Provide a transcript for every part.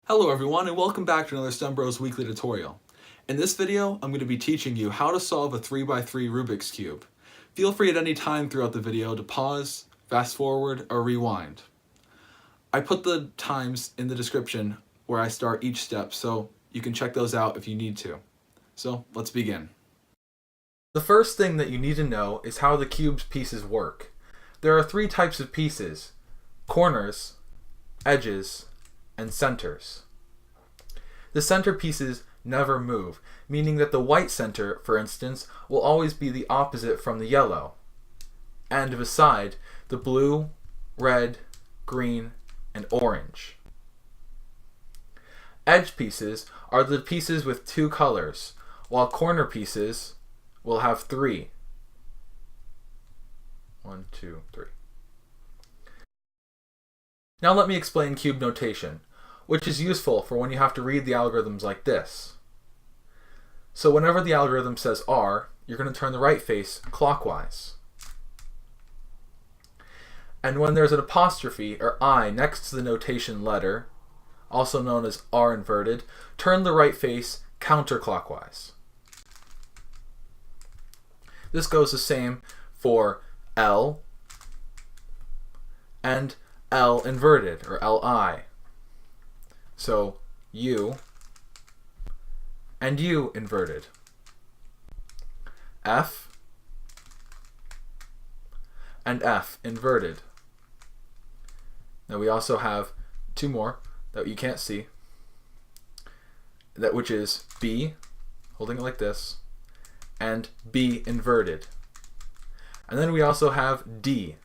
Hello everyone and welcome back to another STEM Bros weekly tutorial. In this video, I'm going to be teaching you how to solve a 3x3 Rubik's Cube. Feel free at any time throughout the video to pause, fast forward, or rewind. I put the times in the description where I start each step, so you can check those out if you need to. So let's begin. The first thing that you need to know is how the cube's pieces work. There are three types of pieces: corners, edges, and centers. The center pieces never move, meaning that the white center, for instance, will always be the opposite from the yellow. And beside, the blue, red, green, and orange. Edge pieces are the pieces with two colors, while corner pieces will have three. 1, 2, 3. Now let me explain cube notation, which is useful for when you have to read the algorithms like this. So whenever the algorithm says R, you're going to turn the right face clockwise. And when there's an apostrophe or I next to the notation letter, also known as R inverted, turn the right face counterclockwise. This goes the same for L and L inverted, or Li. So U and U inverted. F and F inverted. Now we also have two more that you can't see, which is B, holding it like this, and B inverted. And then we also have D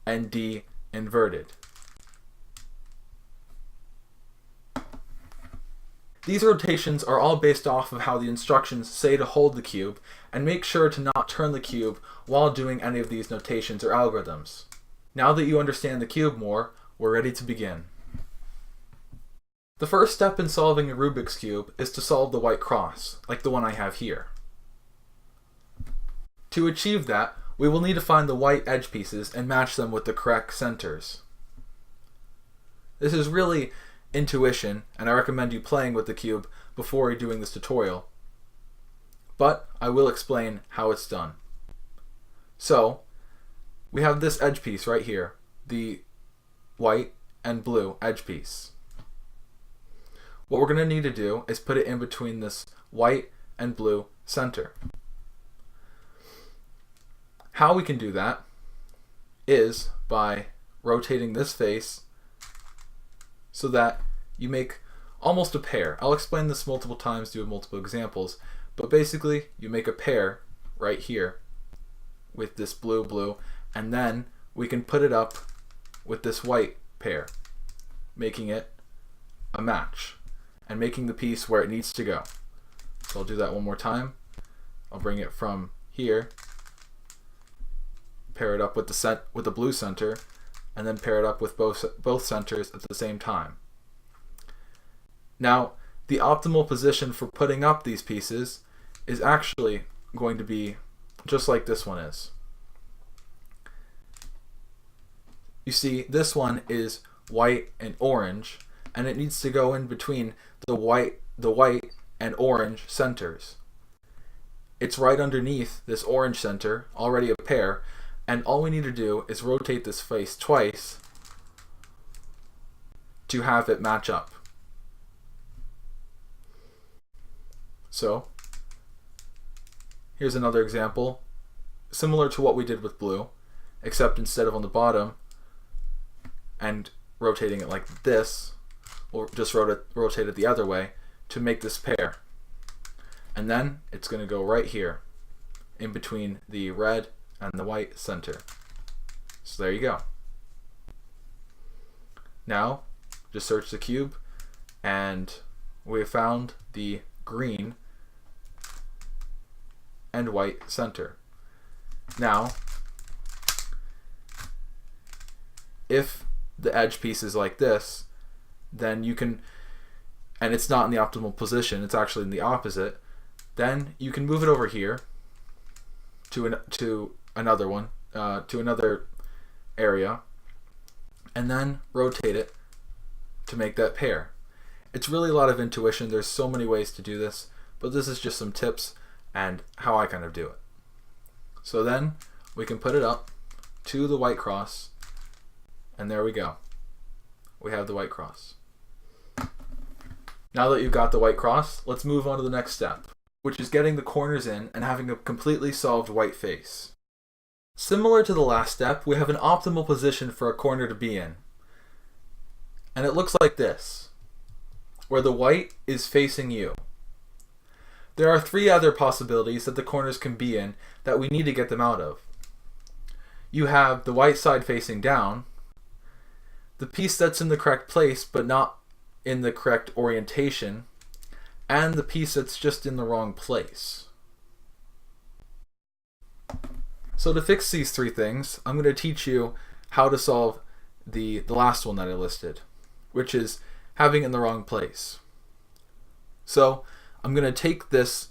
and D inverted. These rotations are all based off of how the instructions say to hold the cube, and make sure to not turn the cube while doing any of these notations or algorithms. Now that you understand the cube more, we're ready to begin. The first step in solving a Rubik's Cube is to solve the white cross, like the one I have here. To achieve that, we will need to find the white edge pieces and match them with the correct centers. This is really intuition, and I recommend you playing with the cube before you're doing this tutorial. But I will explain how it's done. So, we have this edge piece right here, the white and blue edge piece. What we're going to need to do is put it in between this white and blue center. How we can do that is by rotating this face so that you make almost a pair. I'll explain this multiple times, do multiple examples, but basically you make a pair right here with this blue, and then we can put it up with this white pair, making it a match and making the piece where it needs to go. So I'll do that one more time. I'll bring it from here, pair it up with the blue center, and then pair it up with both centers at the same time. Now, the optimal position for putting up these pieces is actually going to be just like this one is. You see, this one is white and orange, and it needs to go in between the white and orange centers. It's right underneath this orange center, already a pair, and all we need to do is rotate this face twice to have it match up. So, here's another example, similar to what we did with blue, except instead of on the bottom and rotating it like this, we'll just rotate it the other way to make this pair. And then it's going to go right here, in between the red and the white center. So there you go. Now, just search the cube, and we have found the green and white center. Now, if the edge piece is like this, then you can, and it's not in the optimal position, it's actually in the opposite, then you can move it over here to another one, to another area, and then rotate it to make that pair. It's really a lot of intuition. There's so many ways to do this, but this is just some tips and how I kind of do it. So then we can put it up to the white cross, and there we go. We have the white cross. Now that you've got the white cross, let's move on to the next step, which is getting the corners in and having a completely solved white face. Similar to the last step, we have an optimal position for a corner to be in. And it looks like this, where the white is facing you. There are 3 other possibilities that the corners can be in that we need to get them out of. You have the white side facing down, the piece that's in the correct place but not in the correct orientation, and the piece that's just in the wrong place. So to fix these 3 things, I'm going to teach you how to solve the last one that I listed, which is having it in the wrong place. So I'm going to take this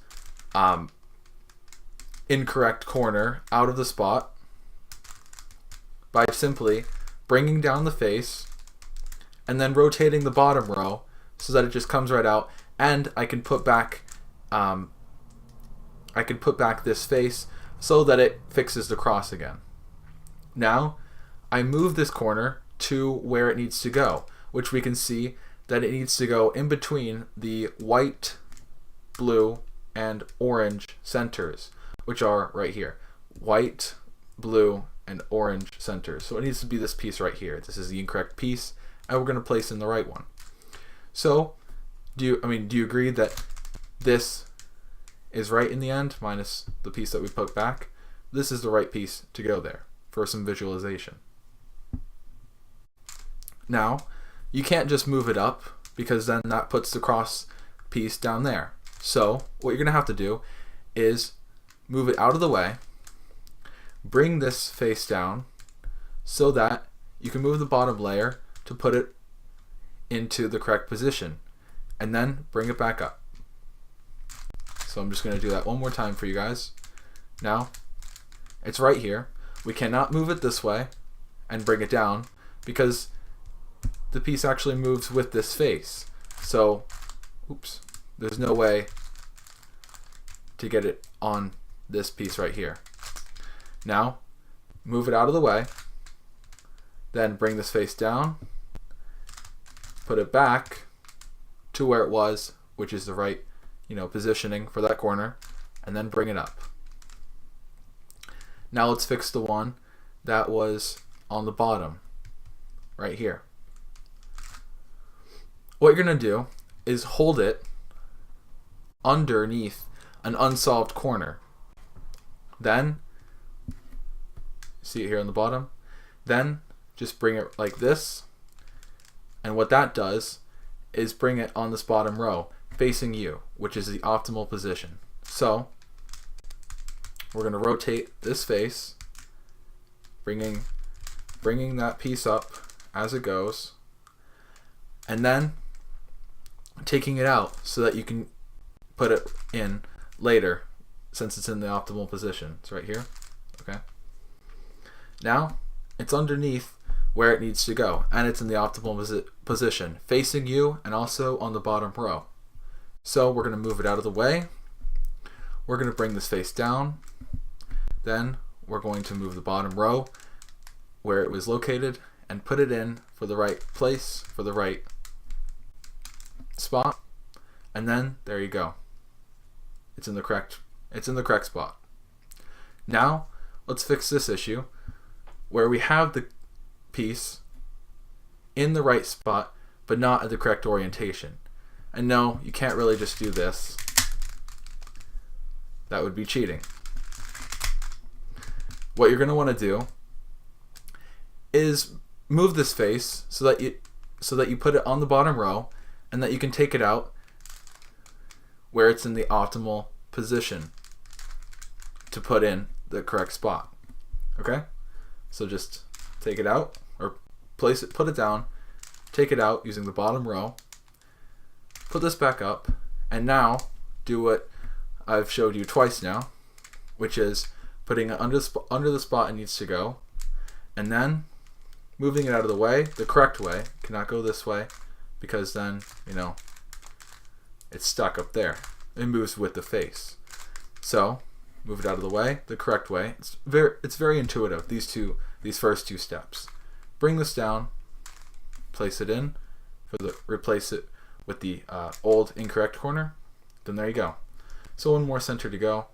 incorrect corner out of the spot by simply bringing down the face and then rotating the bottom row so that it just comes right out, and I can put back this face so that it fixes the cross again. Now I move this corner to where it needs to go, which we can see that it needs to go in between the white, blue, and orange centers, which are right here. White, blue, and orange centers. So it needs to be this piece right here. This is the incorrect piece, and we're going to place in the right one. So do you agree that this is right in the end, minus the piece that we put back? This is the right piece to go there for some visualization. Now, you can't just move it up, because then that puts the cross piece down there. So what you're going to have to do is move it out of the way, bring this face down so that you can move the bottom layer to put it into the correct position, and then bring it back up. So I'm just going to do that one more time for you guys. Now, it's right here. We cannot move it this way and bring it down because the piece actually moves with this face. So, oops, there's no way to get it on this piece right here. Now, move it out of the way, then bring this face down, put it back to where it was, which is the right, positioning for that corner, and then bring it up. Now let's fix the one that was on the bottom, right here. What you're going to do is hold it underneath an unsolved corner. Then, see it here on the bottom? Then just bring it like this, and what that does is bring it on this bottom row facing you, which is the optimal position. So we're going to rotate this face, bringing that piece up as it goes, and then taking it out so that you can put it in later since it's in the optimal position. It's right here. Okay. Now it's underneath where it needs to go, and it's in the optimal position facing you and also on the bottom row. So we're going to move it out of the way. We're going to bring this face down. Then we're going to move the bottom row where it was located and put it in for the right place, for the right spot. And then there you go. It's in the correct spot. Now let's fix this issue where we have the piece in the right spot but not at the correct orientation. And no, you can't really just do this. That would be cheating. What you're going to want to do is move this face so that you put it on the bottom row, and that you can take it out where it's in the optimal position to put in the correct spot. Okay? So just take it out, or put it down, take it out using the bottom row, put this back up, and now do what I've showed you twice now, which is putting it under the spot it needs to go, and then moving it out of the way, the correct way, cannot go this way, because then, you know, it's stuck up there. It moves with the face. So move it out of the way, the correct way. It's very intuitive, these first two steps. Bring this down, place it in, replace it with the old incorrect corner, then there you go. So one more center to go.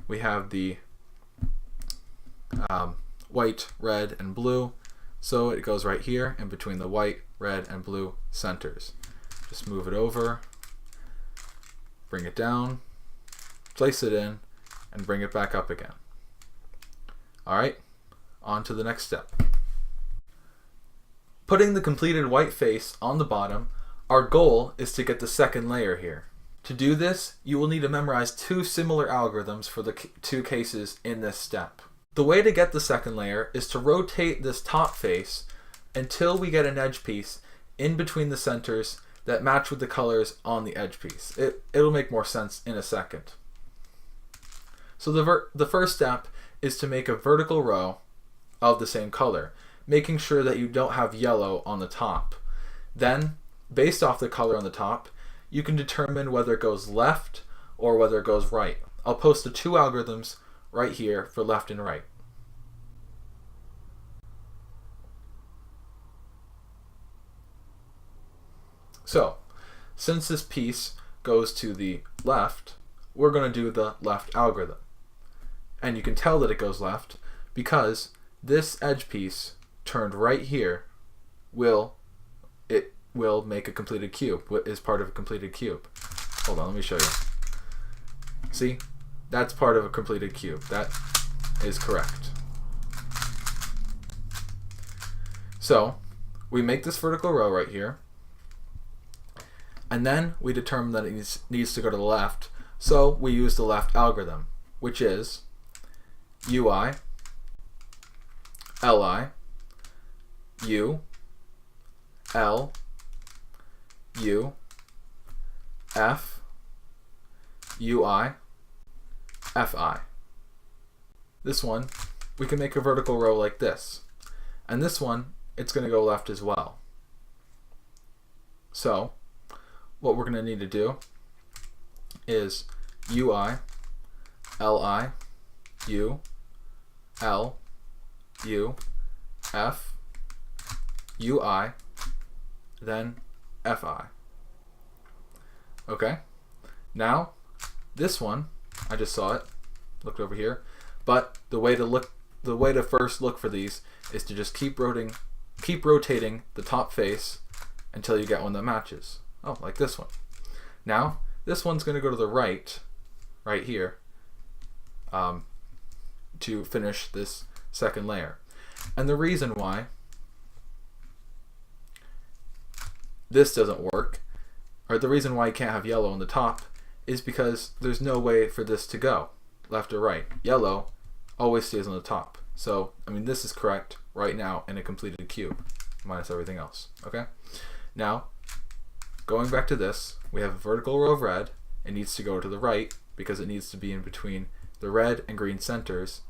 We have the white, red, and blue. So it goes right here in between the white, red, and blue centers. Just move it over, bring it down, place it in, and bring it back up again. Alright, on to the next step. Putting the completed white face on the bottom, our goal is to get the second layer here. To do this, you will need to memorize two similar algorithms for the two cases in this step. The way to get the second layer is to rotate this top face until we get an edge piece in between the centers that match with the colors on the edge piece. It'll make more sense in a second. So the first step is to make a vertical row of the same color, making sure that you don't have yellow on the top. Then, based off the color on the top, you can determine whether it goes left or whether it goes right. I'll post the two algorithms right here for left and right. So, since this piece goes to the left, we're going to do the left algorithm. And you can tell that it goes left because this edge piece turned right here will make a completed cube, is part of a completed cube. Hold on, let me show you. See? That's part of a completed cube. That is correct. So, we make this vertical row right here, and then we determine that it needs to go to the left, so we use the left algorithm, which is UI, LI, U, L, U, F, UI, FI. This one, we can make a vertical row like this. And this one, it's going to go left as well. So, what we're going to need to do is UI, LI, U, L, U, F, UI, then FI. Okay? Now, this one, I just saw it, looked over here, but the way to first look for these is to just keep rotating the top face until you get one that matches. Oh, like this one. Now, this one's going to go to the right here, to finish this second layer. And the reason why this doesn't work, or the reason why you can't have yellow on the top, is because there's no way for this to go left or right. Yellow always stays on the top. So, I mean, this is correct right now in a completed cube, minus everything else. Okay? Now, going back to this, we have a vertical row of red. It needs to go to the right because it needs to be in between the red and green centers.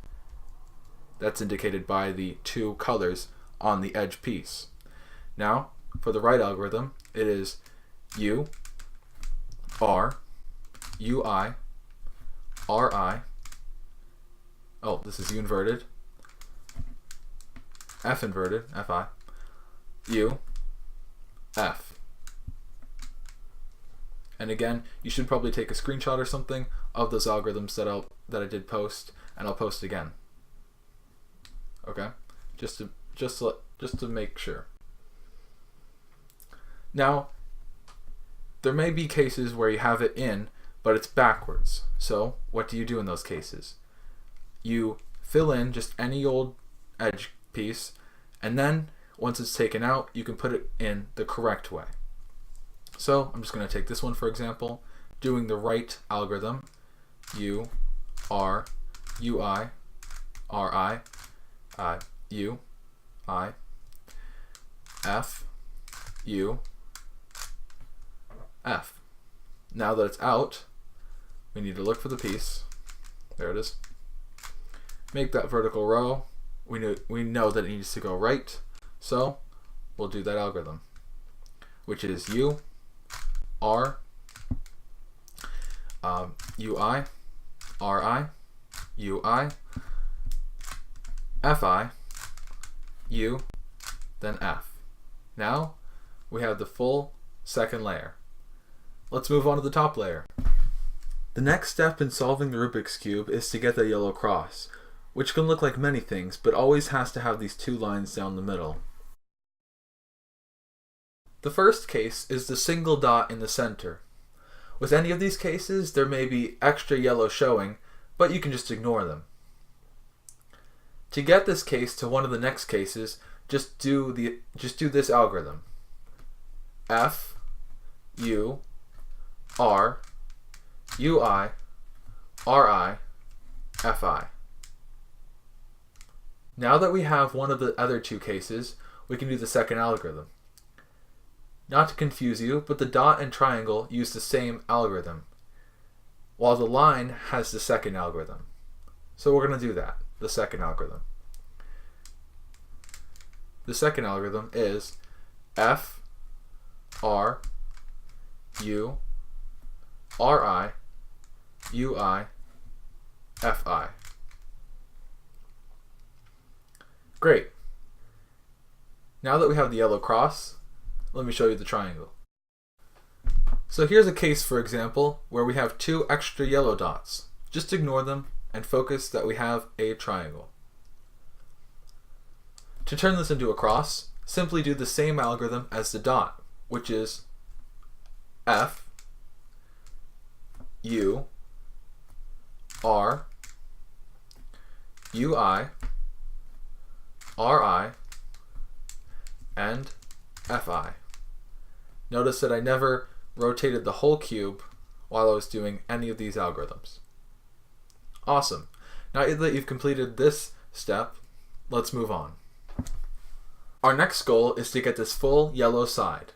That's indicated by the two colors on the edge piece. Now, for the right algorithm, it is U, R, UI, RI, oh, this is U inverted, F inverted, FI, U, F. And again, you should probably take a screenshot or something of those algorithms that I did post, and I'll post again. Okay, just to make sure. Now, there may be cases where you have it in, but it's backwards. So, what do you do in those cases? You fill in just any old edge piece, and then once it's taken out, you can put it in the correct way. So, I'm just going to take this one for example, doing the right algorithm, U, R, UI, RI, U, I, F, U, F. Now that it's out, we need to look for the piece. There it is. Make that vertical row. We know that it needs to go right, so we'll do that algorithm. which is U, R, UI, RI, UI, FI, U, then F. Now we have the full second layer. Let's move on to the top layer. The next step in solving the Rubik's Cube is to get the yellow cross, which can look like many things, but always has to have these two lines down the middle. The first case is the single dot in the center. With any of these cases, there may be extra yellow showing, but you can just ignore them. To get this case to one of the next cases, just do this algorithm. F, U, R, UI, RI, FI. Now that we have one of the other two cases, we can do the second algorithm. Not to confuse you, but the dot and triangle use the same algorithm, while the line has the second algorithm. So we're going to do that, the second algorithm. The second algorithm is F, R, U, RI, UI, FI. Great. Now that we have the yellow cross, let me show you the triangle. So here's a case, for example, where we have two extra yellow dots. Just ignore them and focus that we have a triangle. To turn this into a cross, simply do the same algorithm as the dot, which is F, U, R, UI, RI, and FI. Notice that I never rotated the whole cube while I was doing any of these algorithms. Awesome. Now that you've completed this step, let's move on. Our next goal is to get this full yellow side.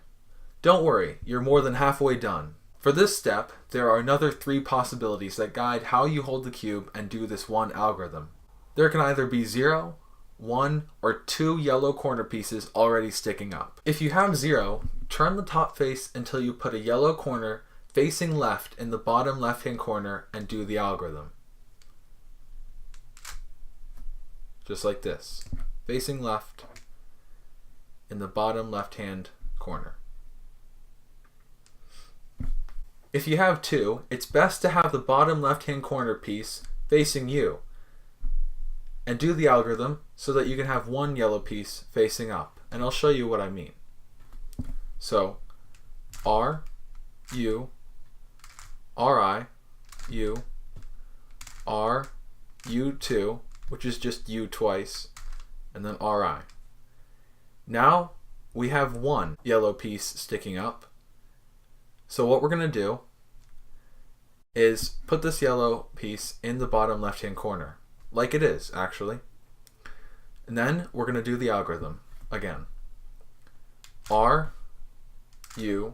Don't worry, you're more than halfway done. For this step, there are another 3 possibilities that guide how you hold the cube and do this one algorithm. There can either be 0, 1, or 2 yellow corner pieces already sticking up. If you have 0, turn the top face until you put a yellow corner facing left in the bottom left-hand corner and do the algorithm. Just like this, facing left in the bottom left-hand corner. If you have 2, it's best to have the bottom left-hand corner piece facing you and do the algorithm so that you can have 1 yellow piece facing up. And I'll show you what I mean. So R, U, RI, U, R, U2, which is just U twice, and then RI. Now we have 1 yellow piece sticking up. So what we're going to do is put this yellow piece in the bottom left-hand corner, like it is actually. And then we're going to do the algorithm again. R, U,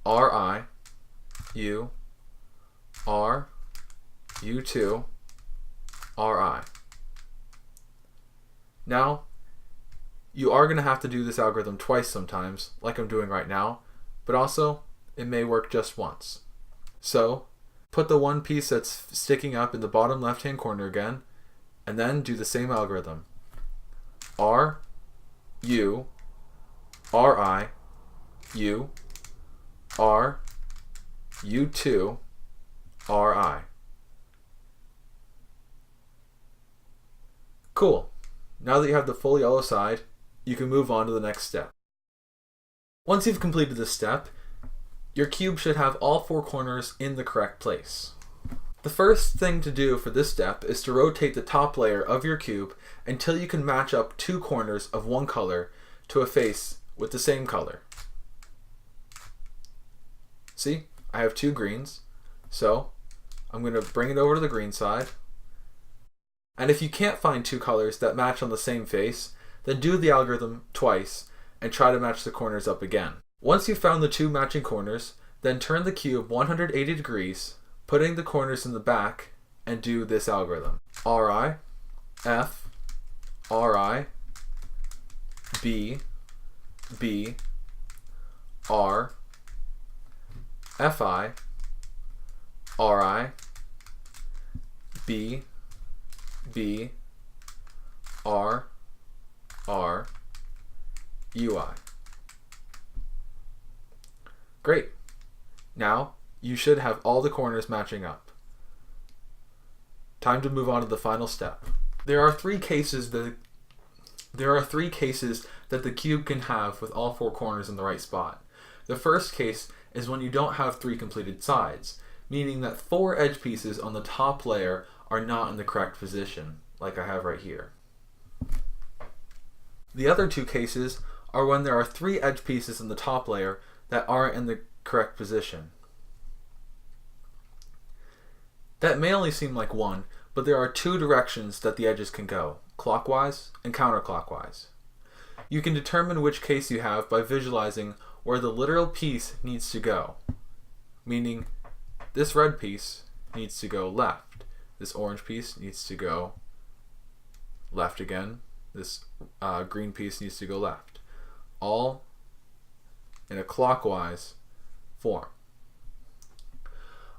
RI, U, R, U2, RI. Now, you are going to have to do this algorithm twice sometimes, like I'm doing right now, but also it may work just once. So, put the 1 piece that's sticking up in the bottom left-hand corner again, and then do the same algorithm. R, U, RI, U, R, U2, RI. Cool. Now that you have the full yellow side, you can move on to the next step. Once you've completed this step, your cube should have all 4 corners in the correct place. The first thing to do for this step is to rotate the top layer of your cube until you can match up 2 corners of one color to a face with the same color. See, I have 2 greens, so I'm going to bring it over to the green side. And if you can't find 2 colors that match on the same face, then do the algorithm twice and try to match the corners up again. Once you've found the 2 matching corners, then turn the cube 180 degrees, putting the corners in the back, and do this algorithm. RI, F, RI, B, B, R, Fi, Ri, B, B, R, R, Ui. Great. Now, you should have all the corners matching up. Time to move on to the final step. There are three cases that the cube can have with all four corners in the right spot. The first case is when you don't have three completed sides, meaning that four edge pieces on the top layer are not in the correct position, like I have right here. The other two cases are when there are three edge pieces in the top layer that aren't in the correct position. That may only seem like one, but there are two directions that the edges can go, clockwise and counterclockwise. You can determine which case you have by visualizing where the literal piece needs to go, meaning this red piece needs to go left, this orange piece needs to go left again, this green piece needs to go left, all in a clockwise form.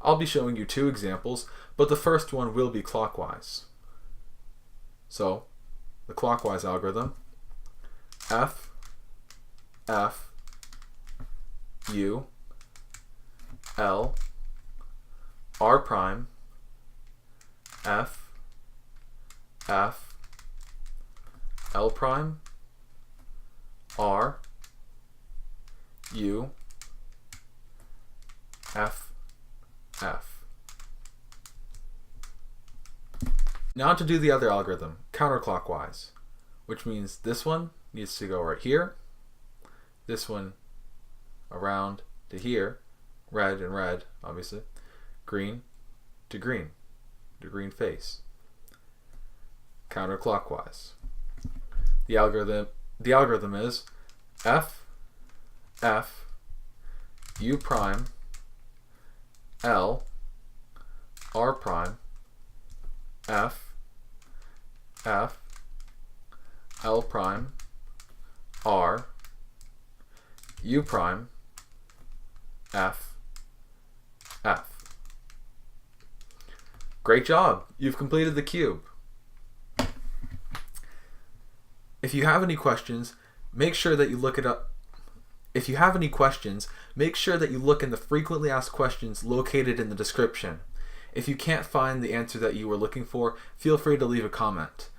I'll be showing you two examples, but the first one will be clockwise. So, the clockwise algorithm, F, F, U, L, R prime, F, F, L prime, R, U, F, F. Now to do the other algorithm, counterclockwise, which means this one needs to go right here, this one around to here, red and red, obviously, green to green face. Counterclockwise. The algorithm is F, F, U prime, L, R prime, F, F, L prime, R, U prime, F, F. Great job! You've completed the cube. If you have any questions, make sure that you look it up. If you have any questions, make sure that you look in the frequently asked questions located in the description. If you can't find the answer that you were looking for, feel free to leave a comment.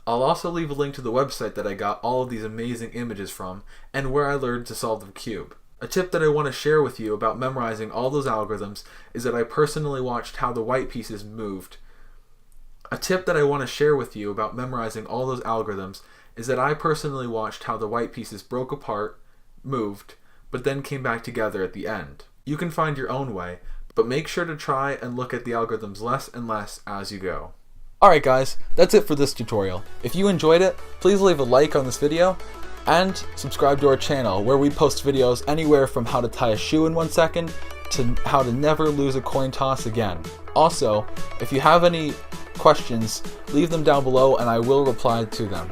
I'll also leave a link to the website that I got all of these amazing images from and where I learned to solve the cube. A tip that I want to share with you about memorizing all those algorithms is that I personally watched how the white pieces moved. A tip that I want to share with you about memorizing all those algorithms is that I personally watched how the white pieces broke apart, moved, but then came back together at the end. You can find your own way, but make sure to try and look at the algorithms less and less as you go. Alright guys, that's it for this tutorial. If you enjoyed it, please leave a like on this video and subscribe to our channel where we post videos anywhere from how to tie a shoe in 1 second to how to never lose a coin toss again. Also, if you have any questions, leave them down below and I will reply to them.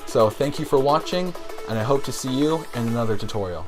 So thank you for watching, and I hope to see you in another tutorial.